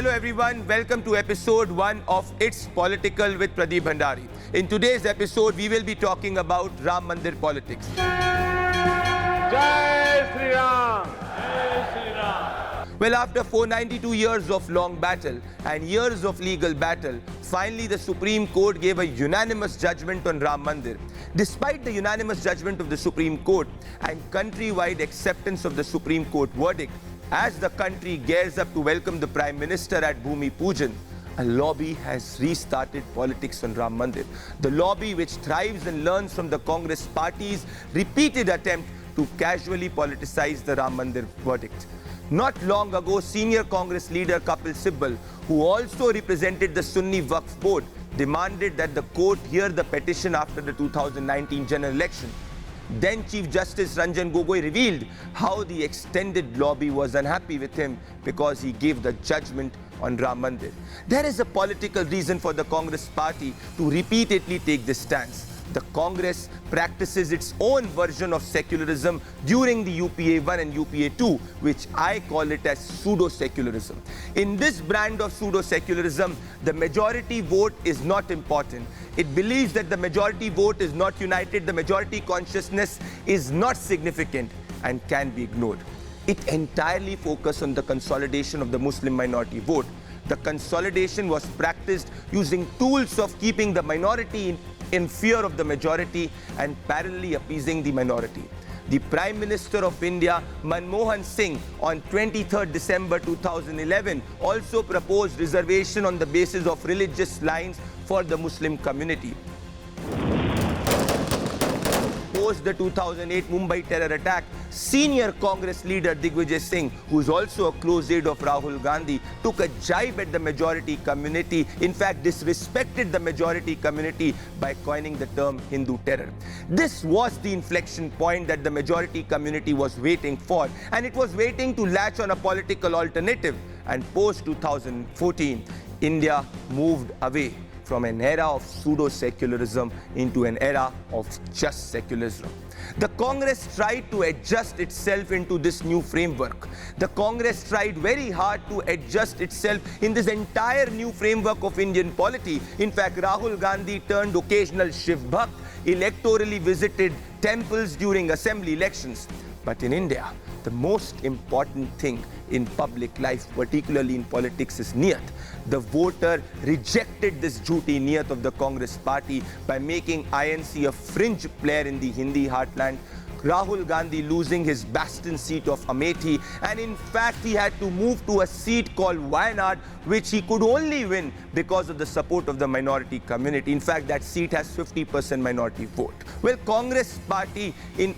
Hello everyone, welcome to episode 1 of It's Political with Pradeep Bhandari. In today's episode, we will be talking about Ram Mandir politics. Jai Shri Ram! Jai Shri Ram! Well, after 492 years of long battle and years of legal battle, finally the Supreme Court gave a unanimous judgment on Ram Mandir. Despite the unanimous judgment of the Supreme Court and countrywide acceptance of the Supreme Court verdict, as the country gears up to welcome the Prime Minister at Bhumi Pujan, a lobby has restarted politics on Ram Mandir. The lobby, which thrives and learns from the Congress party's repeated attempt to casually politicize the Ram Mandir verdict. Not long ago, senior Congress leader Kapil Sibal, who also represented the Sunni Waqf Board, demanded that the court hear the petition after the 2019 general election. Then Chief Justice Ranjan Gogoi revealed how the extended lobby was unhappy with him because he gave the judgment on Ram Mandir. There is a political reason for the Congress party to repeatedly take this stance. The Congress practices its own version of secularism during the UPA 1 and UPA 2, which I call it as pseudo-secularism. In this brand of pseudo-secularism, the majority vote is not important. It believes that the majority vote is not united, the majority consciousness is not significant and can be ignored. It entirely focused on the consolidation of the Muslim minority vote. The consolidation was practiced using tools of keeping the minority in fear of the majority and parallelly appeasing the minority. The Prime Minister of India, Manmohan Singh, on 23rd December 2011 also proposed reservation on the basis of religious lines for the Muslim community. Post the 2008 Mumbai terror attack, senior Congress leader Digvijay Singh, who is also a close aide of Rahul Gandhi, took a jibe at the majority community, in fact disrespected the majority community by coining the term Hindu terror. This was the inflection point that the majority community was waiting for, and it was waiting to latch on a political alternative. And post 2014, India moved away from an era of pseudo-secularism into an era of just secularism. The Congress tried to adjust itself into this new framework. The Congress tried very hard to adjust itself in this entire new framework of Indian polity. In fact, Rahul Gandhi turned occasional Shiv Bhakt, electorally visited temples during assembly elections. But in India, the most important thing in public life, particularly in politics, is niyat. The voter rejected this jhoti niyat of the Congress party by making INC a fringe player in the Hindi heartland. Rahul Gandhi losing his bastion seat of Amethi, and in fact he had to move to a seat called Wayanad, which he could only win because of the support of the minority community. In fact, that seat has 50% minority vote. Well, Congress party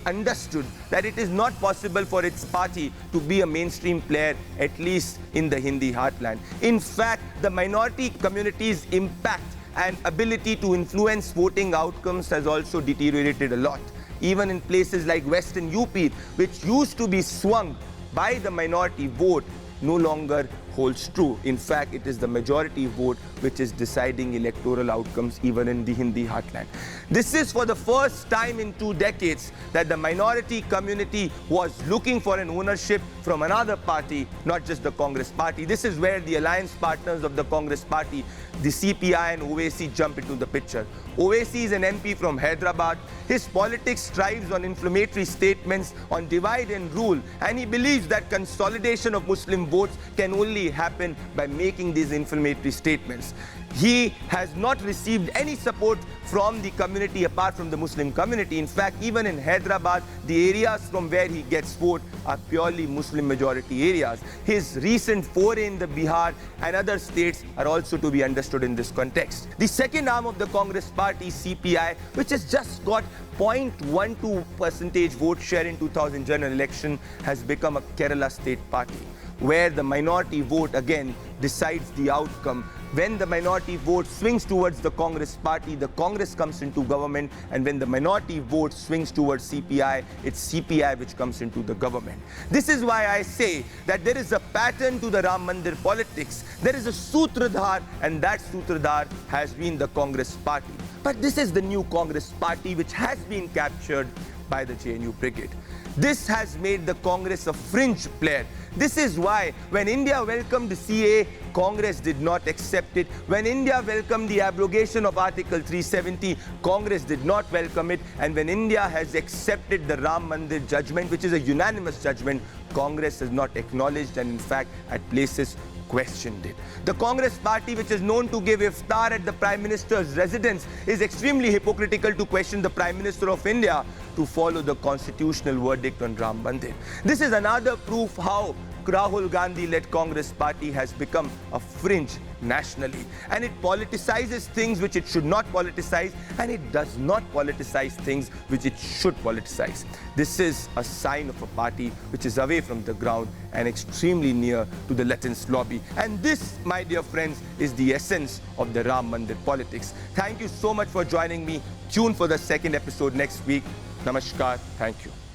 understood that it is not possible for its party to be a mainstream player, at least in the Hindi heartland. In fact, the minority community's impact and ability to influence voting outcomes has also deteriorated a lot. Even in places like Western UP, which used to be swung by the minority vote, no longer holds true. In fact, it is the majority vote which is deciding electoral outcomes even in the Hindi heartland. This is for the first time in 2 decades that the minority community was looking for an ownership from another party, not just the Congress party. This is where the alliance partners of the Congress party, the CPI and OAC, jump into the picture. OAC is an MP from Hyderabad. His politics thrives on inflammatory statements on divide and rule, and he believes that consolidation of Muslim votes can only happen by making these inflammatory statements. He has not received any support from the community apart from the Muslim community. In fact, even in Hyderabad, the areas from where he gets vote are purely Muslim majority areas. His recent foray in the Bihar and other states are also to be understood in this context. The second arm of the Congress party, CPI, which has just got 0.12% vote share in 2000 general election, has become a Kerala state party, where the minority vote again decides the outcome. When the minority vote swings towards the Congress party, the Congress comes into government, and when the minority vote swings towards CPI, it's CPI which comes into the government. This is why I say that there is a pattern to the Ram Mandir politics. There is a Sutradhar, and that Sutradhar has been the Congress party. But this is the new Congress party which has been captured by the JNU Brigade. This has made the Congress a fringe player. This is why when India welcomed the CA, Congress did not accept it. When India welcomed the abrogation of Article 370, Congress did not welcome it. And when India has accepted the Ram Mandir judgment, which is a unanimous judgment, Congress has not acknowledged and in fact at places questioned it. The Congress party, which is known to give iftar at the Prime Minister's residence, is extremely hypocritical to question the Prime Minister of India to follow the constitutional verdict on Ram Mandir. This is another proof how Rahul Gandhi-led Congress party has become a fringe nationally, and it politicizes things which it should not politicize, and it does not politicize things which it should politicize. This is a sign of a party which is away from the ground and extremely near to the Latin's lobby. And this, my dear friends, is the essence of the Ram Mandir politics. Thank you so much for joining me. Tune for the second episode next week. Namaskar. Thank you.